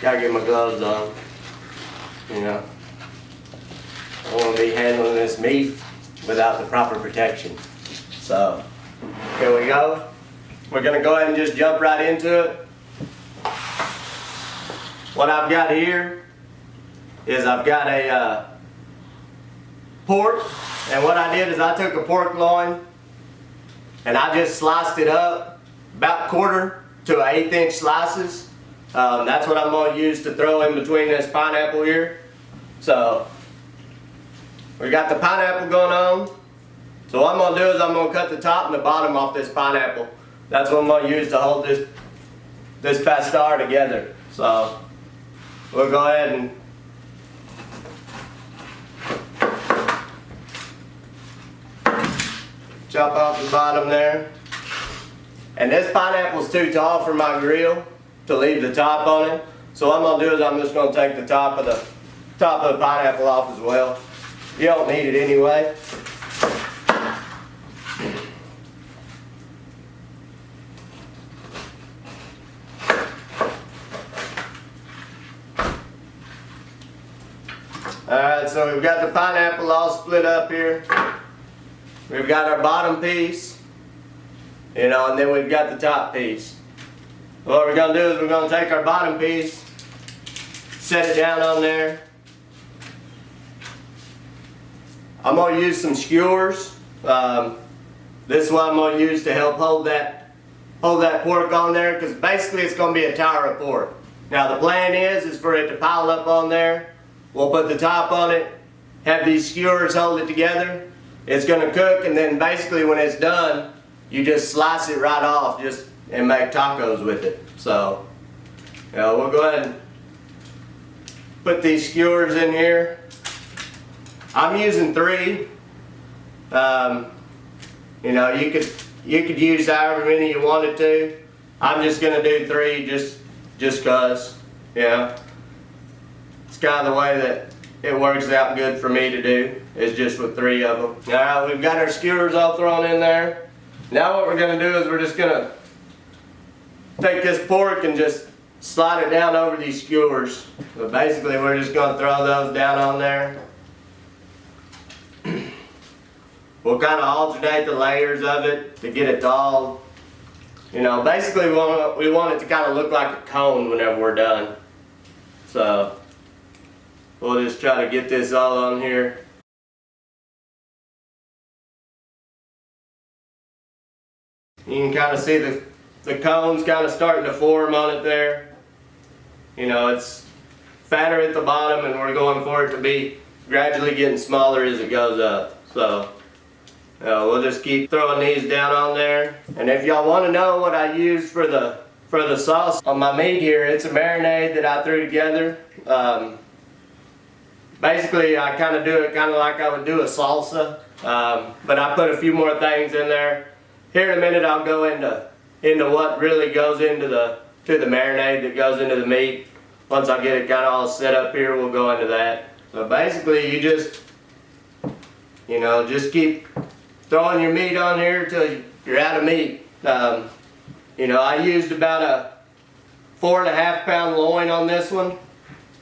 Gotta get my gloves on. You know, I don't want to be handling this meat without the proper protection. So, here we go. We're gonna go ahead and just jump right into it. What I've got here is I've got a pork, and what I did is I took a pork loin and I just sliced it up about 1/4 to 1/8 inch slices. That's what I'm going to use to throw in between this pineapple here. So we got the pineapple going on. So what I'm going to do is I'm going to cut the top and the bottom off this pineapple. That's what I'm going to use to hold this pastar together. So we'll go ahead and chop off the bottom there. And this pineapple's too tall for my grill to leave the top on it. So what I'm going to do is I'm just going to take the top of the pineapple off as well. You don't need it anyway. Alright, so we've got the pineapple all split up here. We've got our bottom piece, you know, and then we've got the top piece. What we're going to do is we're going to take our bottom piece, set it down on there. I'm going to use some skewers. This is what I'm going to use to help hold that pork on there, because basically it's going to be a tower of pork. Now the plan is for it to pile up on there. We'll put the top on it, have these skewers hold it together. It's going to cook, and then basically when it's done, you just slice it right off and make tacos with it. So, you know, we'll go ahead and put these skewers in here. I'm using 3. You know, you could use however many you wanted to. I'm just going to do 3 just cause, you know. It's kind of the way that it works out good for me to do, is just with 3 of them. Alright, we've got our skewers all thrown in there. Now what we're going to do is we're just going to take this pork and just slide it down over these skewers. So basically we're just going to throw those down on there. We'll kind of alternate the layers of it to get it all, you know, basically we want it to kind of look like a cone whenever we're done. So we'll just try to get this all on here. You can kind of see the cones kind of starting to form on it there. You know, it's fatter at the bottom, and we're going for it to be gradually getting smaller as it goes up. So we'll just keep throwing these down on there. And if y'all want to know what I used for the sauce on my meat here, it's a marinade that I threw together. Basically, I kind of do it kind of like I would do a salsa, but I put a few more things in there. Here in a minute, I'll go into what really goes into the marinade that goes into the meat. Once I get it kind of all set up here, we'll go into that. So basically, you just, you know, just keep throwing your meat on here till you're out of meat. You know, I used about a 4.5 pound loin on this one.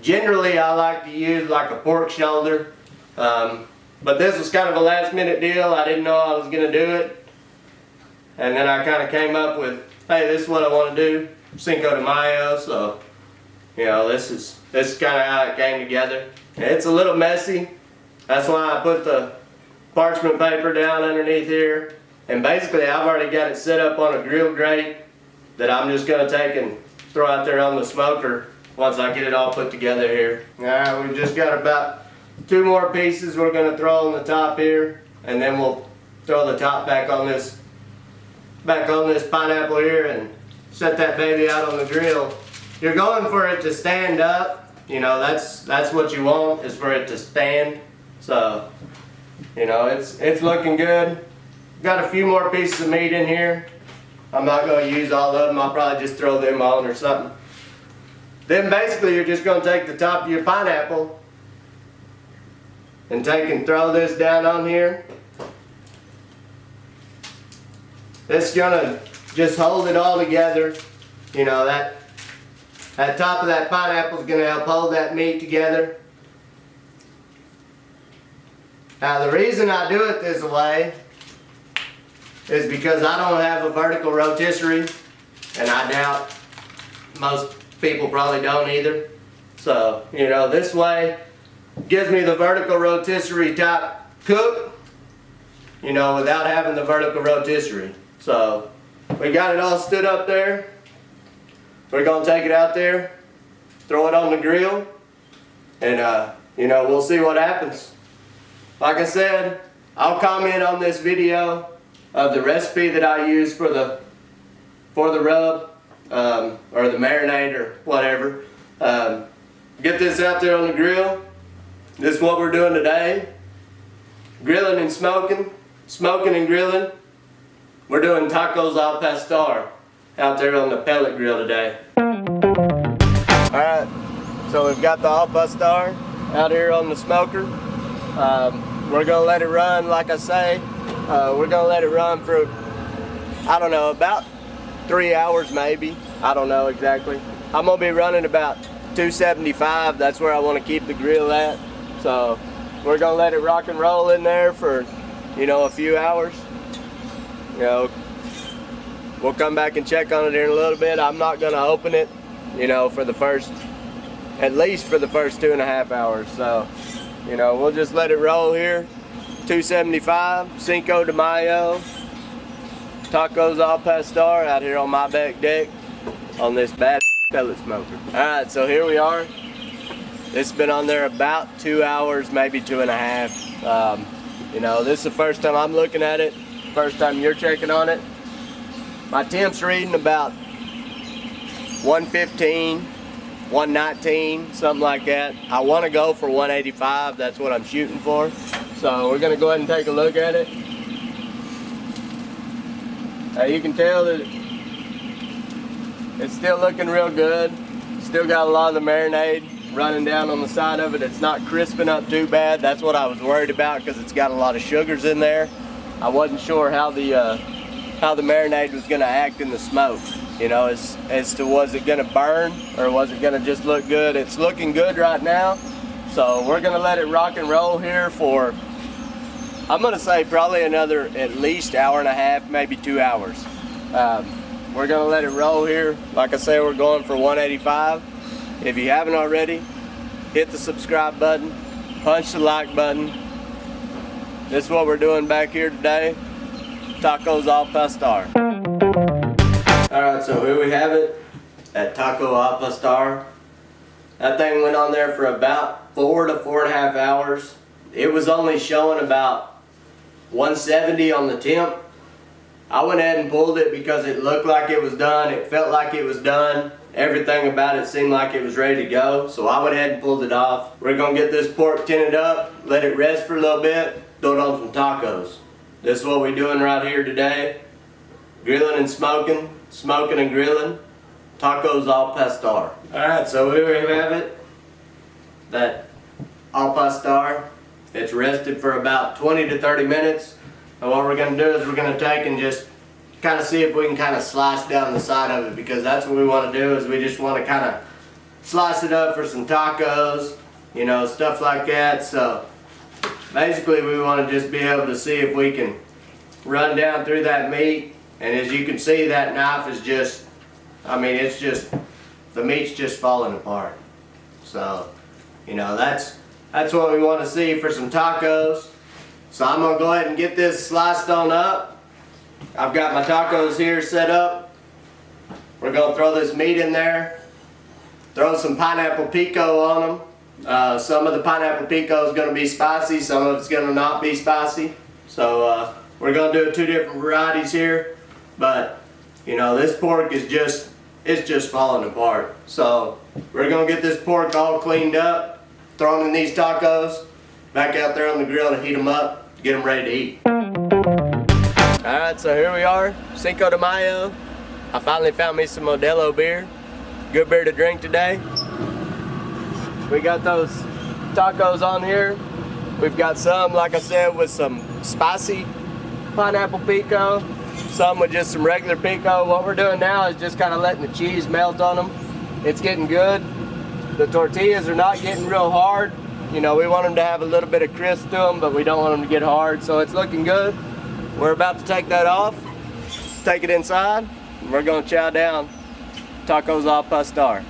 Generally, I like to use like a pork shoulder, but this was kind of a last minute deal. I didn't know I was going to do it. And then I kind of came up with, hey, this is what I want to do, cinco de mayo. So, you know, this is kind of how it came together. And it's a little messy. That's why I put the parchment paper down underneath here. And basically, I've already got it set up on a grill grate that I'm just going to take and throw out there on the smoker once I get it all put together here. Alright, we've just got about 2 more pieces we're going to throw on the top here, and then we'll throw the top back on this pineapple here and set that baby out on the grill. You're going for it to stand up, you know, that's what you want, is for it to stand. So, you know, it's looking good. Got a few more pieces of meat in here. I'm not going to use all of them. I'll probably just throw them on or something. Then basically you're just going to take the top of your pineapple and take and throw this down on here. It's going to just hold it all together. You know, That top of that pineapple is going to help hold that meat together. Now the reason I do it this way is because I don't have a vertical rotisserie, and I doubt most people probably don't either. So, you know, this way gives me the vertical rotisserie type cook, you know, without having the vertical rotisserie. So, we got it all stood up there. We're going to take it out there, throw it on the grill, and, you know, we'll see what happens. Like I said, I'll comment on this video of the recipe that I use for the rub, or the marinade or whatever. Get this out there on the grill. This is what we're doing today. Grilling and smoking. Smoking and grilling. We're doing tacos al pastor out there on the pellet grill today. Alright, so we've got the al pastor out here on the smoker. We're going to let it run, like I say. We're going to let it run for, I don't know, about 3 hours maybe. I don't know exactly. I'm going to be running about 275. That's where I want to keep the grill at. So we're going to let it rock and roll in there for, you know, a few hours. You know, we'll come back and check on it in a little bit. I'm not going to open it, you know, for the first, at least for the first 2.5 hours. So, you know, we'll just let it roll here. 275, Cinco de Mayo, tacos al pastor out here on my back deck on this bad pellet smoker. Alright, so here we are. It's been on there about 2 hours, maybe 2.5. You know, this is the first time I'm looking at it, first time you're checking on it. My temp's reading about 115, 119, something like that. I want to go for 185, that's what I'm shooting for. So we're going to go ahead and take a look at it. You can tell that it's still looking real good. Still got a lot of the marinade running down on the side of it. It's not crisping up too bad. That's what I was worried about because it's got a lot of sugars in there. I wasn't sure how the marinade was going to act in the smoke. You know, as to was it going to burn or was it going to just look good. It's looking good right now. So we're going to let it rock and roll here for, I'm going to say probably another at least 1.5 hours, maybe 2 hours. We're going to let it roll here. Like I say, we're going for 185. If you haven't already, hit the subscribe button, punch the like button. This is what we're doing back here today. Tacos al pastor. Alright, so here we have it. That taco al pastor. That thing went on there for about 4 to 4.5 hours. It was only showing about 170 on the temp. I went ahead and pulled it because it looked like it was done. It felt like it was done. Everything about it seemed like it was ready to go. So I went ahead and pulled it off. We're going to get this pork tinted up, let it rest for a little bit, throw it on some tacos. This is what we're doing right here today. Grilling and smoking, smoking and grilling. Tacos al pastor. Alright, so here we have it. That al pastor. It's rested for about 20 to 30 minutes. And what we're going to do is we're going to take and just kind of see if we can kind of slice down the side of it, because that's what we want to do, is we just want to kind of slice it up for some tacos, you know, stuff like that. So basically we want to just be able to see if we can run down through that meat. And as you can see, that knife is just, I mean, it's just, the meat's just falling apart. So, you know, that's what we want to see for some tacos. So I'm going to go ahead and get this sliced on up. I've got my tacos here set up. We're going to throw this meat in there. Throw some pineapple pico on them. Some of the pineapple pico is going to be spicy. Some of it's going to not be spicy. So we're going to do 2 different varieties here. But, you know, this pork is just, it's just falling apart. So we're going to get this pork all cleaned up, thrown in these tacos, back out there on the grill to heat them up. Get them ready to eat. Alright, so here we are, Cinco de Mayo. I finally found me some Modelo beer. Good beer to drink today. We got those tacos on here. We've got some, like I said, with some spicy pineapple pico. Some with just some regular pico. What we're doing now is just kind of letting the cheese melt on them. It's getting good. The tortillas are not getting real hard. You know, we want them to have a little bit of crisp to them, but we don't want them to get hard. So it's looking good. We're about to take that off, take it inside, and we're gonna chow down tacos al pastor.